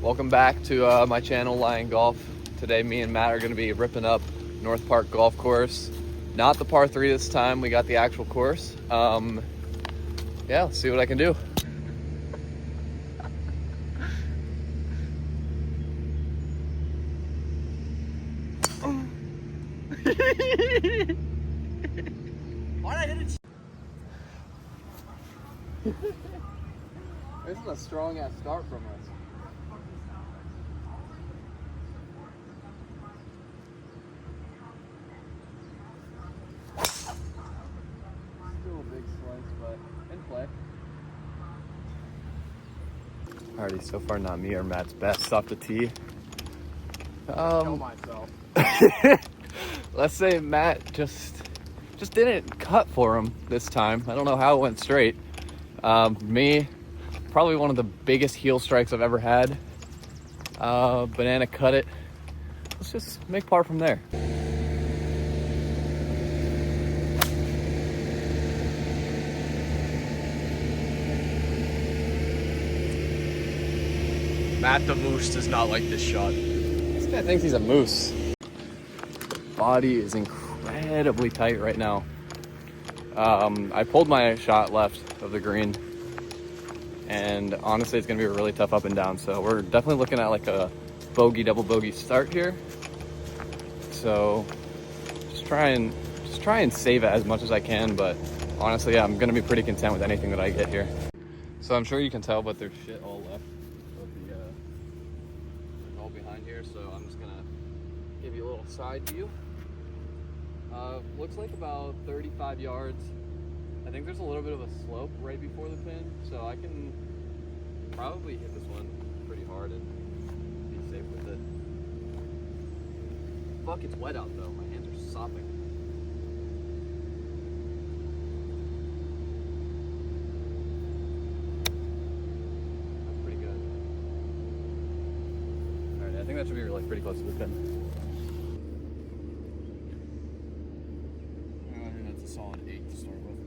Welcome back to my channel, Lion Golf. Today me and Matt are going to be ripping up North Park Golf Course. Not the par 3 this time, we got the actual course. Yeah, let's see what I can do. Why'd I hit it? This is a strong ass start from us. Still a big slice, but in play. Alrighty, so far not me or Matt's best off the tee. Kill myself. Let's say Matt just didn't cut for him this time. I don't know how it went straight. Me, probably one of the biggest heel strikes I've ever had. Banana cut it. Let's just make par from there. Matt the Moose does not like this shot. This guy thinks he's a moose. Body is incredibly tight right now. I pulled my shot left of the green, and honestly it's gonna be a really tough up and down, so we're definitely looking at like a bogey, double bogey start here. So just try and save it as much as I can, but honestly, yeah, I'm gonna be pretty content with anything that I get here. So I'm sure you can tell, but there's shit all left of the all behind here, so I'm just gonna give you a little side view. Looks like about 35 yards. I think there's a little bit of a slope right before the pin, so I can probably hit this one pretty hard and be safe with it. Fuck, it's wet out though. My hands are sopping. That's pretty good. Alright, I think that should be like pretty close to the pin. Solid 8 to start with.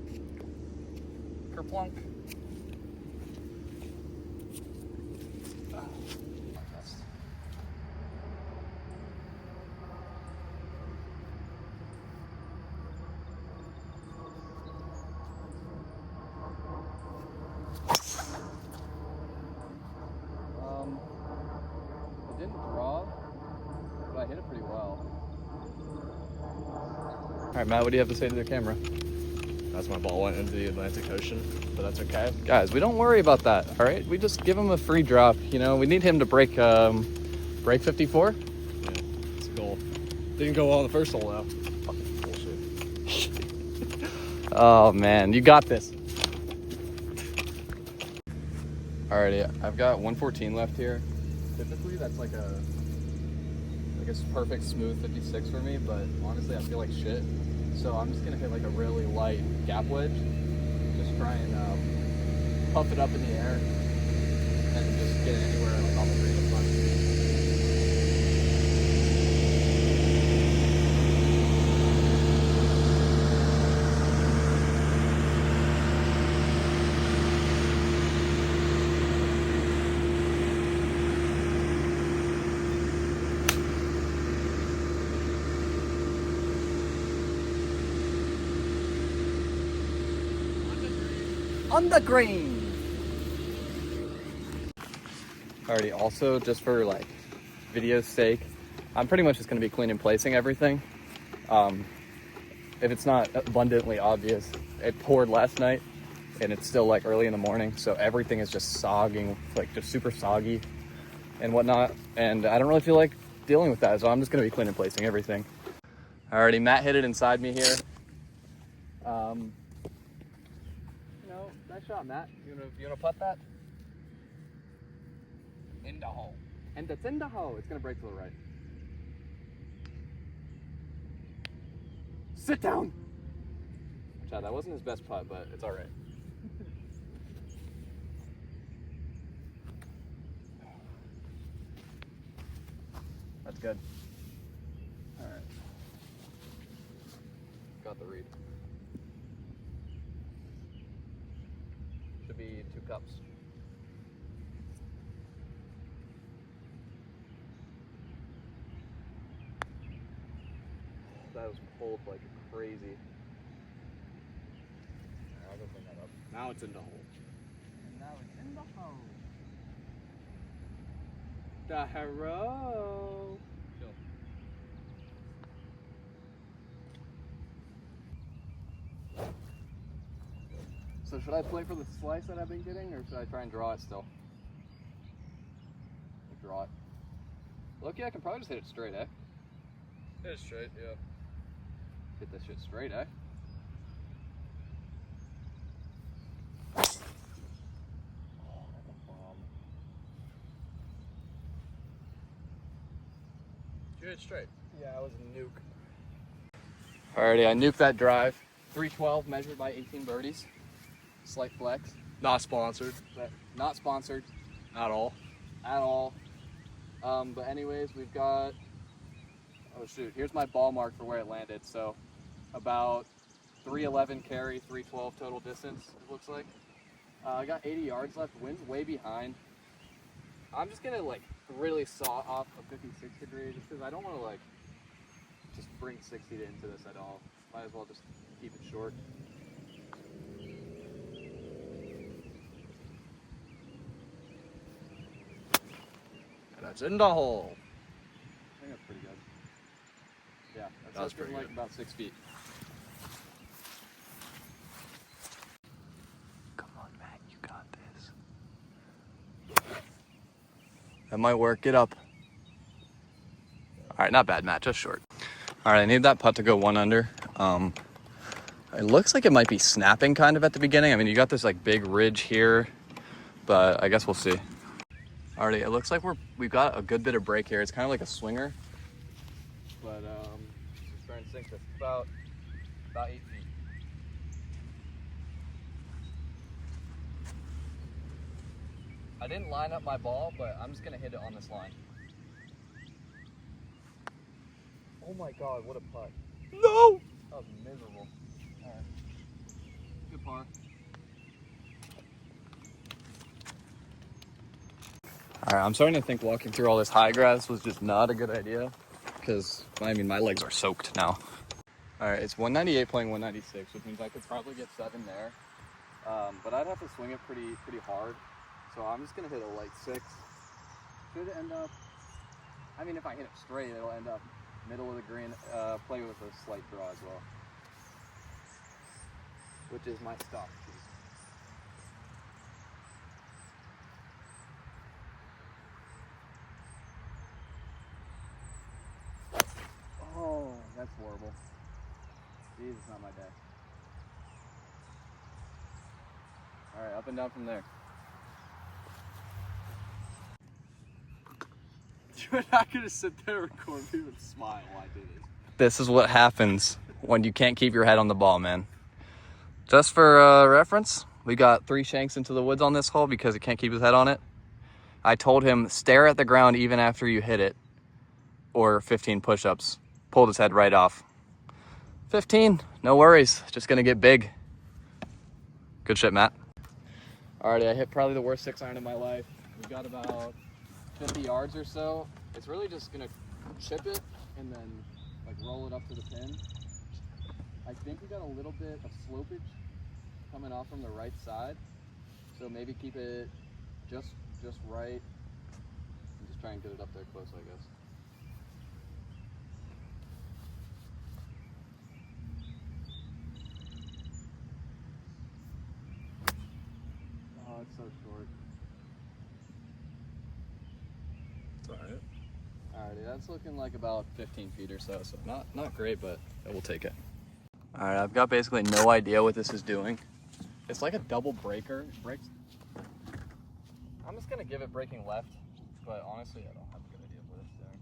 Kerplunk. It didn't draw, but I hit it pretty well. All right, Matt, what do you have to say to the camera? That's my ball went into the Atlantic Ocean, but that's okay. Guys, we don't worry about that, all right? We just give him a free drop. You know, we need him to break 54. Yeah, it's a goal. Didn't go well on the first hole though. Fucking bullshit. Oh man, you got this. Alrighty, I've got 114 left here. Typically, that's like a perfect smooth 56 for me, but honestly, I feel like shit. So I'm just gonna hit like a really light gap wedge. Just try and puff it up in the air and just get it anywhere like on the green in front. On the green. Alrighty, also just for like video's sake, I'm pretty much just gonna be clean and placing everything. If it's not abundantly obvious, it poured last night and it's still like early in the morning, so everything is just sogging, like just super soggy and whatnot, and I don't really feel like dealing with that, so I'm just gonna be clean and placing everything. Alrighty, Matt hit it inside me here. Nice shot, Matt. You wanna putt that? In the hole. And it's in the hole. It's gonna break to the right. Sit down. Chad, that wasn't his best putt, but it's all right. That's good. All right. Got the read. Should be 2 cups. that was pulled like crazy. I'll go clean that up. Now it's in the hole. And now it's in the hole. The hero. Chill. So should I play for the slice that I've been getting, or should I try and draw it still? Draw it. Look, I can probably just hit it straight, eh? Hit it straight, yeah. Hit this shit straight, eh? You hit it straight. Yeah, I was a nuke. Alrighty, I nuked that drive. 312 measured by 18 birdies. Slight flex. Not sponsored. But not sponsored At all. at all. But anyways, we've got, oh shoot, here's my ball mark for where it landed. So about 311 carry, 312 total distance, it looks like. I got 80 yards left, wind's way behind. I'm just gonna like really saw off a 56 degree just because I don't want to like just bring 60 into this at all. Might as well just keep it short. And that's in the hole. I think that's pretty good. Yeah, That's looking pretty like good. about 6 feet. Come on, Matt, you got this. That might work. Get up. All right, not bad, Matt, just short. All right, I need that putt to go 1 under. It looks like it might be snapping kind of at the beginning. I mean, you got this like big ridge here, but I guess we'll see. Alrighty, it looks like we've got a good bit of break here. It's kind of like a swinger, but just trying to sink this. About 8 feet. I didn't line up my ball, but I'm just gonna hit it on this line. Oh my god, what a putt. No! That was miserable. Alright. Good par. Alright, I'm starting to think walking through all this high grass was just not a good idea. Because, I mean, my legs are soaked now. Alright, it's 198 playing 196, which means I could probably get 7 there. But I'd have to swing it pretty hard. So I'm just going to hit a light 6. Should end up, I mean, if I hit it straight, it'll end up middle of the green. Play with a slight draw as well. Which is my stop. Oh, that's horrible. Jeez, it's not my day. Alright, up and down from there. You're not gonna sit there and record me and smile while I do this. This is what happens when you can't keep your head on the ball, man. Just for reference, we got 3 shanks into the woods on this hole because he can't keep his head on it. I told him, stare at the ground even after you hit it, or 15 push-ups. Pulled his head right off. 15, no worries, just gonna get big. Good shit, Matt. Alrighty, I hit probably the worst 6-iron in my life. We've got about 50 yards or so. It's really just gonna chip it and then like roll it up to the pin. I think we got a little bit of slopage coming off from the right side. So maybe keep it just right. And just try and get it up there close, I guess. Oh, it's so short. It's alright. Alrighty, that's looking like about 15 feet or so. So not great, but we'll take it. Alright, I've got basically no idea what this is doing. It's like a double breaker. It breaks. I'm just gonna give it breaking left, but honestly, I don't have a good idea of what it's doing.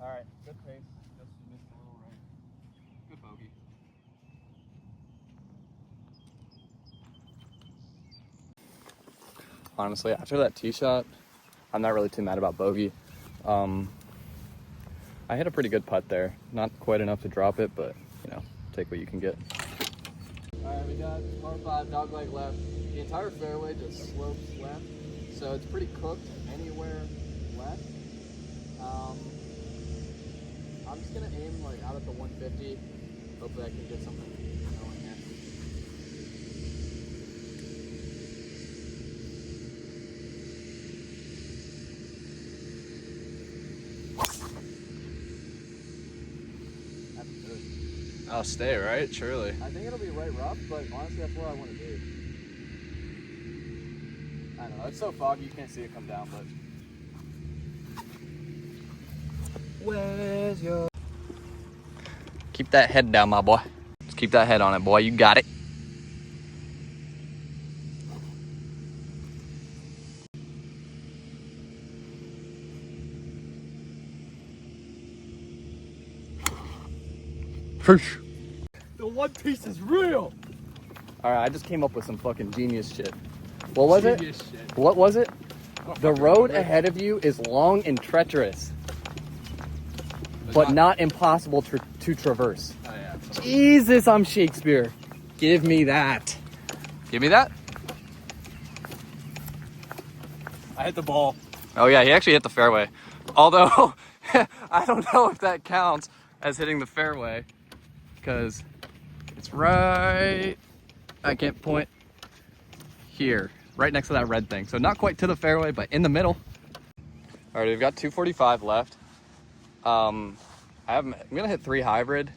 Alright, good pace. Just missed a little right. Good bogey. Honestly, after that tee shot, I'm not really too mad about bogey. I hit a pretty good putt there. Not quite enough to drop it, but, you know, take what you can get. Alright, we got par 5, dog leg left. The entire fairway just slopes left, so it's pretty cooked anywhere left. I'm just gonna aim like out at the 150. Hopefully I can get something going here. That's good. I'll stay, right? Surely. I think it'll be right rough, but honestly that's where I want to be. I don't know, it's so foggy you can't see it come down, but where's your... Keep that head down, my boy. Just keep that head on it, boy. You got it. Fish. The one piece is real. All right, I just came up with some fucking genius shit. What was Genius it? shit. What was it? I don't The fucking road remember. ahead of you is long and treacherous, but not impossible to traverse. Oh, yeah. Jesus, I'm Shakespeare. Give me that. Give me that. I hit the ball. Oh yeah, he actually hit the fairway. Although, I don't know if that counts as hitting the fairway because it's right, I can't point, here, right next to that red thing. So not quite to the fairway, but in the middle. All right, we've got 245 left. I'm gonna hit 3 hybrid.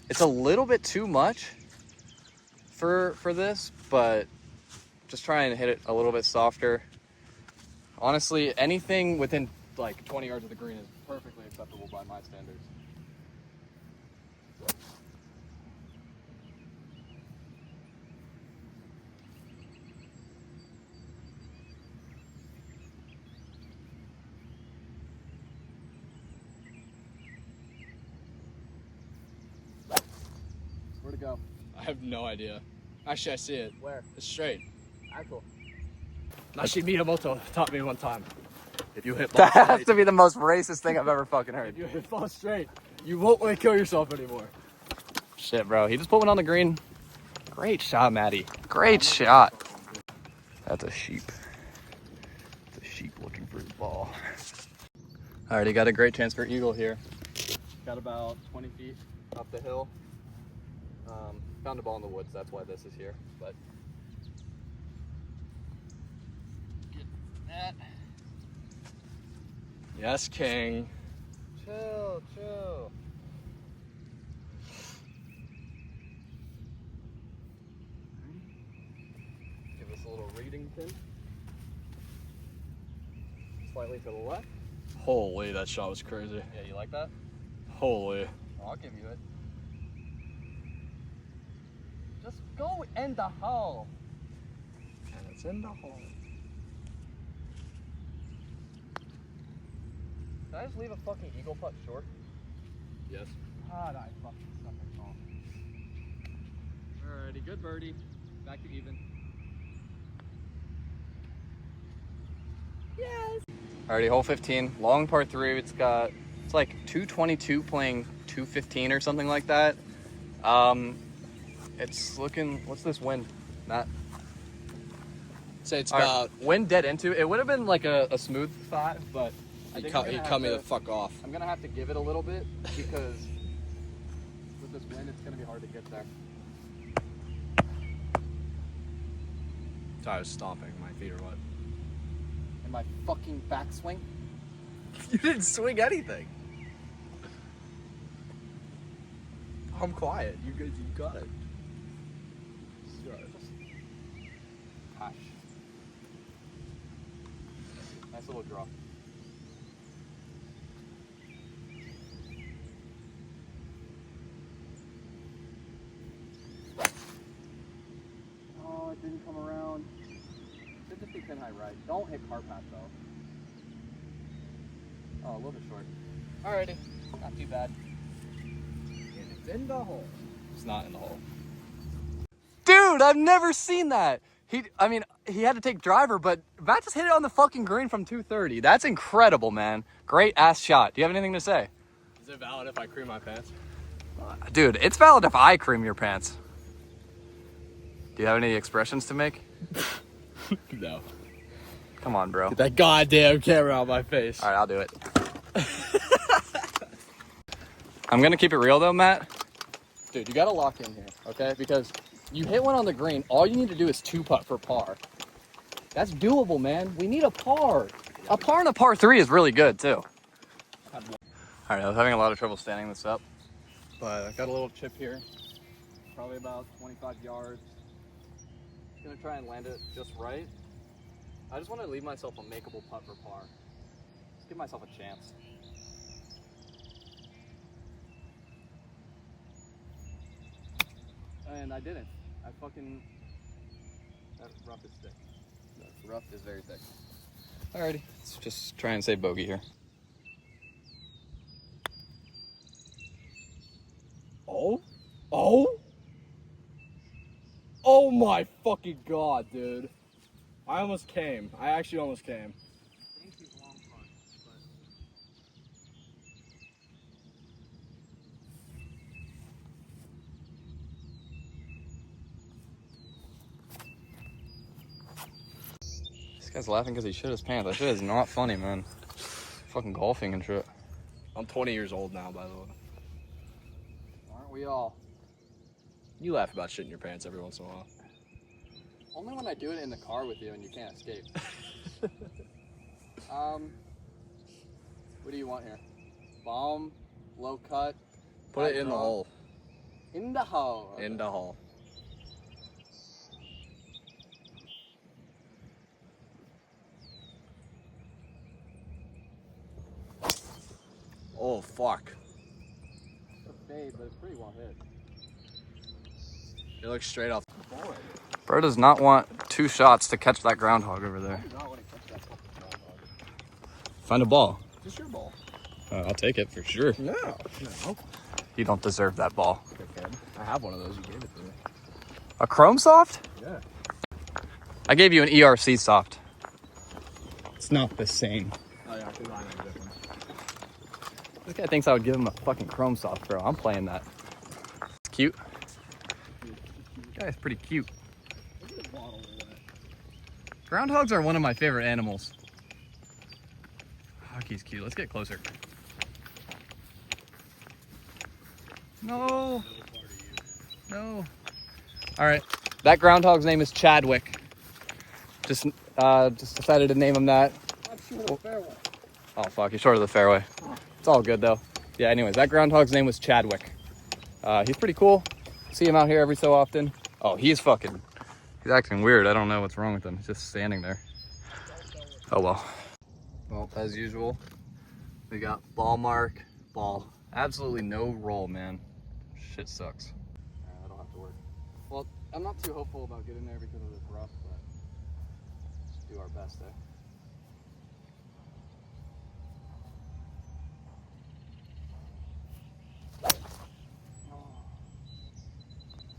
It's a little bit too much for this, but just trying to hit it a little bit softer. Honestly, anything within like 20 yards of the green is perfectly acceptable by my standards. Where'd it go? I have no idea. Actually, I see it. Where? It's straight. Axel. Nashi Miyamoto taught me one time. If you hit ball That has straight, to be the most racist thing I've ever fucking heard. if you hit ball straight, you won't want to kill yourself anymore. Shit, bro. He just put one on the green. Great shot, Maddie. Great shot. That's a sheep. It's a sheep looking for his ball. Alrighty, got a great chance for eagle here. Got about 20 feet up the hill. Found a ball in the woods, that's why this is here. But get that. Yes, King. Chill, chill. Give this a little reading pin. Slightly to the left. Holy, that shot was crazy. Yeah, you like that? Holy. I'll give you it. Just go in the hole. And it's in the hole. Did I just leave a fucking eagle putt short? Yes. God, I fucking suck at golf. Alrighty, good birdie. Back to even. Yes. Alrighty, hole 15, long par 3. It's like 222 playing 215 or something like that. It's looking. What's this wind? Matt. Say it's All right, about. wind dead into it. Would have been like a smooth 5, but I He think cut me the fuck off. I'm gonna have to give it a little bit because with this wind, it's gonna be hard to get there. So I was stomping. My feet are wet. In my fucking backswing. You didn't swing anything. I'm quiet. You good? You got it. Gosh. Nice little draw. Oh, it didn't come around. Should just be pin high right. Don't hit car path though. Oh, a little bit short. Alrighty, not too bad. And it's in the hole. It's not in the hole. Dude, I've never seen that. He had to take driver, but Matt just hit it on the fucking green from 230. That's incredible, man. Great ass shot. Do you have anything to say? Is it valid if I cream my pants? Dude, it's valid if I cream your pants. Do you have any expressions to make? No. Come on, bro. Get that goddamn camera out of my face. All right, I'll do it. I'm gonna keep it real though, Matt. Dude, you gotta lock in here, okay? Because you hit one on the green, all you need to do is 2-putt for par. That's doable, man. We need a par. A par and a par 3 is really good too. All right, I was having a lot of trouble standing this up, but I got a little chip here, probably about 25 yards. Just gonna try and land it just right. I just want to leave myself a makeable putt for par. Just give myself a chance. And I didn't. That rough is thick. That rough is very thick. Alrighty, let's just try and say bogey here. Oh? Oh? Oh my fucking god, dude. I almost came. I actually almost came. This guy's laughing because he shit his pants. That shit is not funny, man. Fucking golfing and shit. I'm 20 years old now, by the way. Aren't we all? You laugh about shitting your pants every once in a while. Only when I do it in the car with you and you can't escape. What do you want here? Bomb, low cut. Put it in the hole. In the hole. Okay. In the hole. Oh, fuck. It's a fade, but it's pretty well hit. It looks straight off the ball right here. Bro does not want 2 shots to catch that groundhog over there. I do not want to catch that fucking groundhog. Find a ball. Is this your ball? I'll take it for sure. No. You don't deserve that ball. Okay. I have one of those. You gave it to me. A Chrome Soft? Yeah. I gave you an ERC Soft. It's not the same. Oh, yeah. I think mine is different. This guy thinks I would give him a fucking Chrome Soft, bro. I'm playing that. It's cute. This guy's pretty cute. Look at the bottle of that. Groundhogs are one of my favorite animals. Hockey's cute. Let's get closer. No. No. All right. That groundhog's name is Chadwick. Just decided to name him that. I'm short of the fairway. Oh fuck, he's short of the fairway. It's all good though. Yeah. Anyways, that groundhog's name was Chadwick. He's pretty cool. See him out here every so often. Oh, he's acting weird. I don't know what's wrong with him. He's just standing there. Oh well. Well, as usual, we got ball mark, ball. Absolutely no roll, man. Shit sucks. That'll have to work. Well, I'm not too hopeful about getting there because of this rough, but let's do our best there.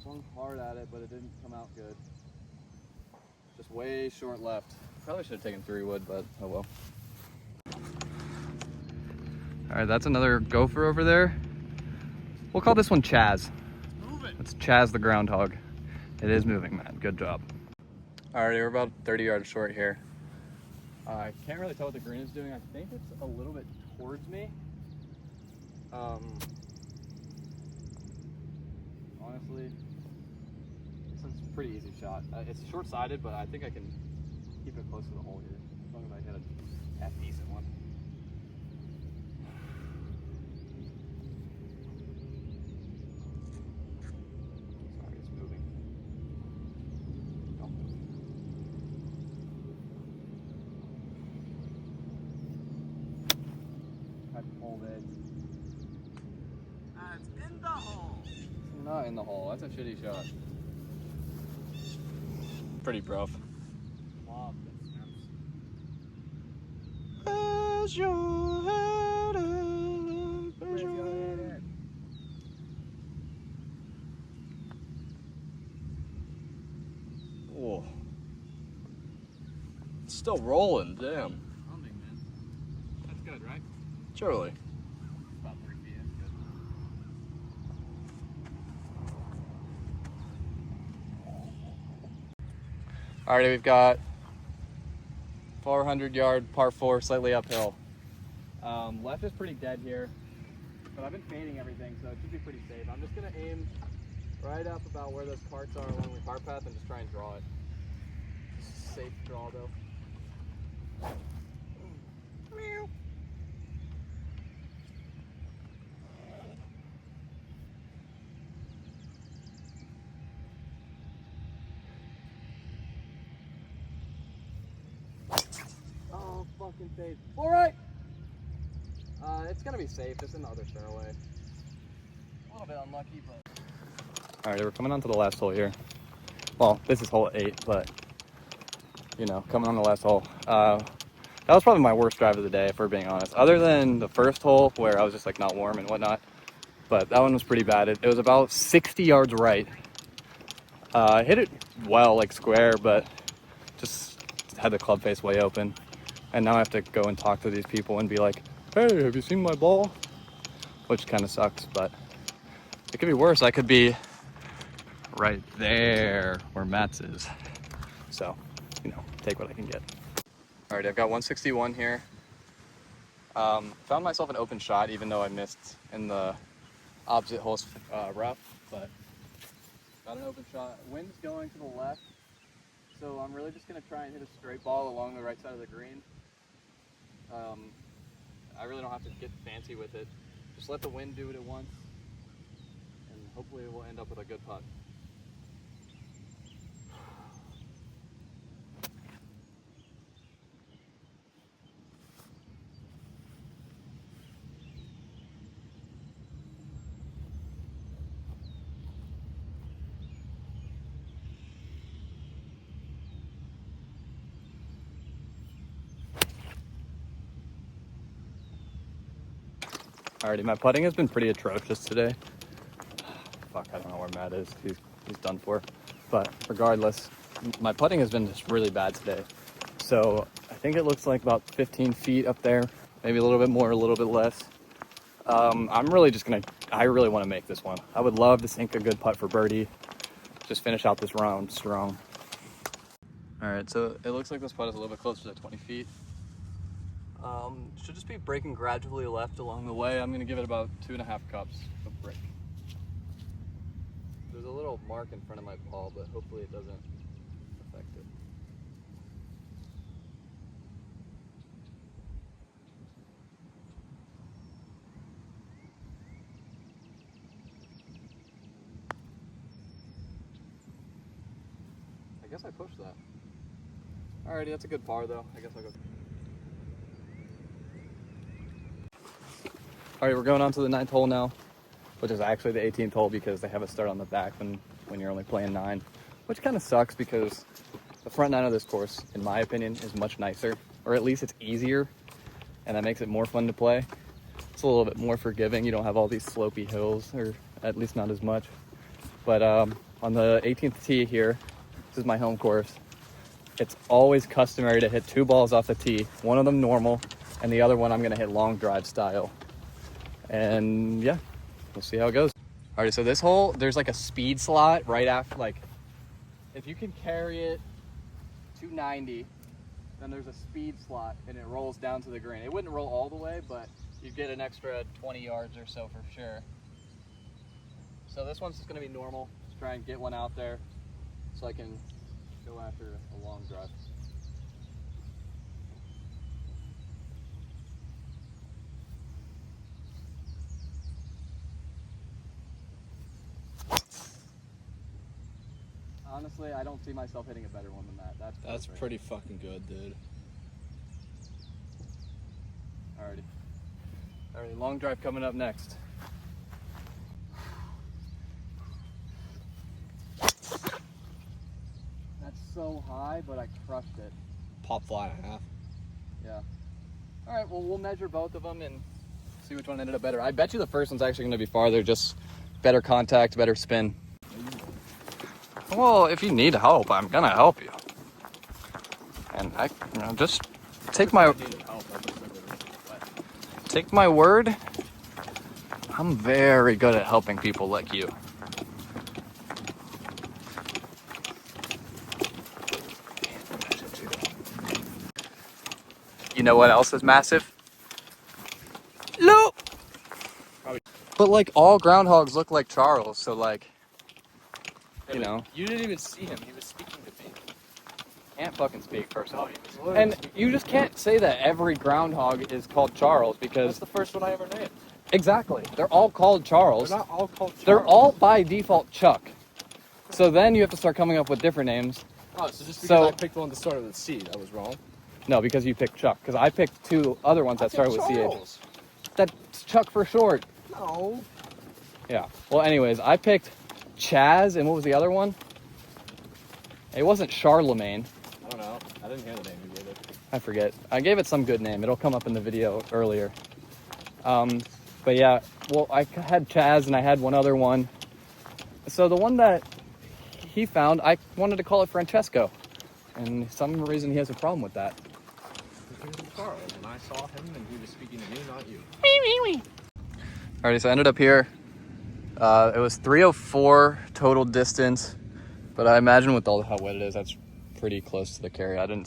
Swung hard at it, but it didn't come out good. Just way short left. Probably should have taken 3 wood, but oh well. All right, that's another gopher over there. We'll call this one Chaz. Moving. It's Chaz the groundhog. It is moving, man. Good job. Alrighty, we're about 30 yards short here. I can't really tell what the green is doing. I think it's a little bit towards me. Honestly, this is a pretty easy shot. It's short-sided, but I think I can keep it close to the hole here, as long as I hit a half-decent one. Sorry, it's moving. Don't move. I pulled it. It's in the hole. It's not in the hole. That's a shitty shot. Pretty rough. Wow. Where's your head at? Where's your head at? Whoa. It's still rolling, damn. Pounding, man. That's good, right? Surely. About 3 feet. That's good. Alrighty, we've got 400-yard par 4, slightly uphill. Left is pretty dead here, but I've been fading everything, so it should be pretty safe. I'm just gonna aim right up about where those carts are along the cart path and just try and draw it. Just safe draw though. Meow. Oh, fucking fade. All right. It's gonna be safe. It's in the other fairway. A little bit unlucky, but. All right, we're coming on to the last hole here. Well, this is hole 8, but you know, coming on the last hole. That was probably my worst drive of the day, if we're being honest. Other than the first hole where I was just like not warm and whatnot, but that one was pretty bad. It was about 60 yards right. I hit it well, like square, but just had the club face way open. And now I have to go and talk to these people and be like, hey, have you seen my ball? Which kind of sucks, but it could be worse. I could be right there where Matt's is. So, you know, take what I can get. All right, I've got 161 here. Found myself an open shot, even though I missed in the opposite hole's rough, but got an open shot. Wind's going to the left, so I'm really just gonna try and hit a straight ball along the right side of the green. I really don't have to get fancy with it. Just let the wind do it at once, and hopefully we'll end up with a good putt. Alrighty, my putting has been pretty atrocious today. Fuck, I don't know where Matt is. He's done for. But regardless, my putting has been just really bad today. So I think it looks like about 15 feet up there, maybe a little bit more, a little bit less. I'm really just gonna, I really want to make this one. I would love to sink a good putt for birdie. Just finish out this round strong. Alright, so it looks like this putt is a little bit closer to 20 feet. Should just be breaking gradually left along the way. I'm going to give it about 2.5 cups of break. There's a little mark in front of my ball, but hopefully it doesn't affect it. I guess I pushed that. Alrighty, that's a good par though. I guess I'll go. Alright, we're going on to the 9th hole now, which is actually the 18th hole because they have a start on the back when you're only playing 9, which kind of sucks because the front 9 of this course, in my opinion, is much nicer, or at least it's easier, and that makes it more fun to play. It's a little bit more forgiving. You don't have all these slopey hills, or at least not as much. But on the 18th tee here, this is my home course, it's always customary to hit 2 balls off the tee, one of them normal, and the other one I'm going to hit long drive style. And yeah, we'll see how it goes. All right, so this hole, there's like a speed slot right after, like, if you can carry it 290, then there's a speed slot and it rolls down to the green. It wouldn't roll all the way, but you'd get an extra 20 yards or so for sure. So this one's just gonna be normal. Just try and get one out there so I can go after a long drive. Honestly, I don't see myself hitting a better one than that. That's pretty fucking good, dude. Alrighty, long drive coming up next. That's so high, but I crushed it. Pop fly and a half. Yeah. Alright, well, we'll measure both of them and see which one ended up better. I bet you the first one's actually going to be farther, just better contact, better spin. Well, if you need help, I'm gonna help you. And just take my word. I'm very good at helping people like you. know what else is massive? Look! But like all groundhogs look like Charles, so like, you know. You didn't even see him. He was speaking to me. Can't fucking speak first of all. And you just can't say that every groundhog is called Charles because... That's the first one I ever named. Exactly. They're all called Charles. They're not all called Charles. They're all by default Chuck. So then you have to start coming up with different names. Oh, so just because I picked one that started with C, that was wrong? No, because you picked Chuck. Because I picked 2 other ones that started with CH. That's Chuck for short. No. Yeah. Well, anyways, I picked Chaz, and what was the other one? It wasn't Charlemagne. I don't know. I didn't hear the name you gave it. I forget. I gave it some good name. It'll come up in the video earlier. But yeah, well, I had Chaz, and I had one other one. So the one that he found, I wanted to call it Francesco. And some reason he has a problem with that. He was Charles, and I saw him, and he was speaking to me, not you. Alrighty, so I ended up here. It was 304 total distance, but I imagine with all how wet it is, that's pretty close to the carry. I don't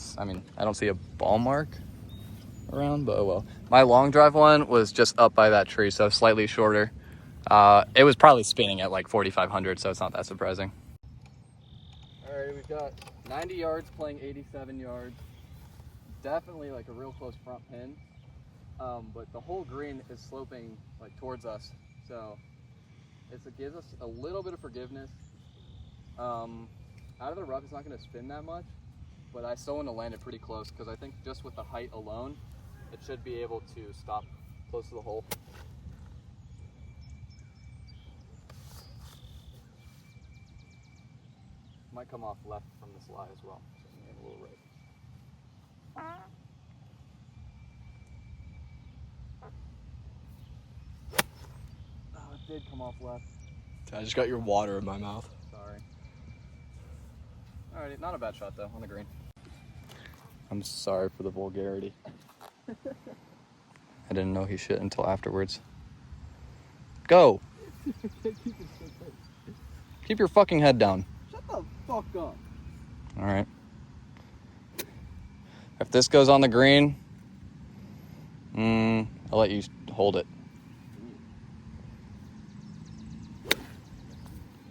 see a ball mark around, but oh well. My long drive one was just up by that tree, so slightly shorter. It was probably spinning at like 4,500, so it's not that surprising. Alright, we've got 90 yards playing 87 yards. Definitely like a real close front pin. But the whole green is sloping like towards us, so it gives us a little bit of forgiveness. Out of the rough, it's not going to spin that much, but I still want to land it pretty close because I think just with the height alone, it should be able to stop close to the hole. Might come off left from this lie as well, so I'm going a little right. Oh, it did come off left. I just got your water in my mouth. Sorry. Alright, not a bad shot though, on the green. I'm sorry for the vulgarity. I didn't know he shit until afterwards. Go! Keep your fucking head down. Shut the fuck up. Alright. If this goes on the green, I'll let you hold it.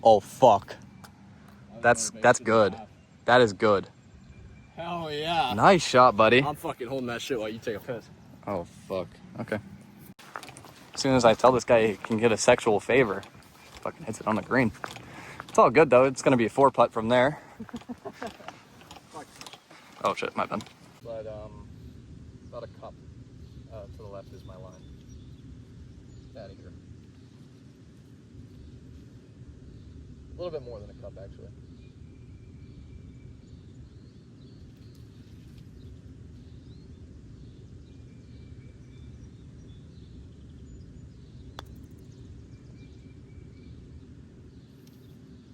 Oh fuck. That's good. That is good. Hell yeah. Nice shot, buddy. I'm fucking holding that shit while you take a piss. Oh fuck. Okay. As soon as I tell this guy he can get a sexual favor, fucking hits it on the green. It's all good though. It's gonna be a 4-putt from there. Oh shit, my bad. But about a cup to the left is my line. Get out of here. A little bit more than a cup actually.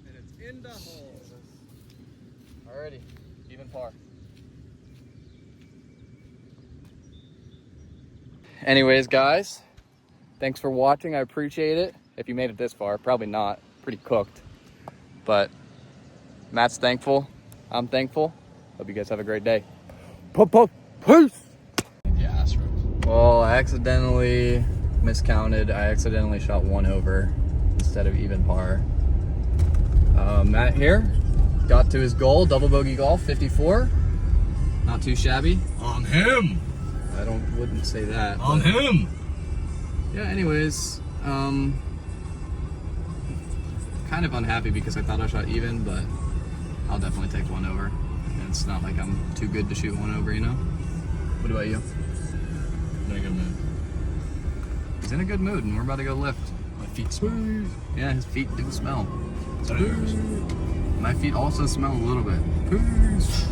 And it's in the hole. Alrighty, even par. Anyways, guys, thanks for watching. I appreciate it. If you made it this far, probably not. Pretty cooked. But Matt's thankful. I'm thankful. Hope you guys have a great day. Peace! Yeah, that's right. Well, I accidentally miscounted. I accidentally shot 1 over instead of even par. Matt here got to his goal, double bogey golf, 54. Not too shabby. On him! Wouldn't say that. On him! Yeah, anyways, kind of unhappy because I thought I shot even, but I'll definitely take 1 over. It's not like I'm too good to shoot 1 over, you know? What about you? I'm in a good mood. He's in a good mood, and we're about to go lift. My feet smell. Yeah, his feet do smell. So yours. My feet also smell a little bit. Peace.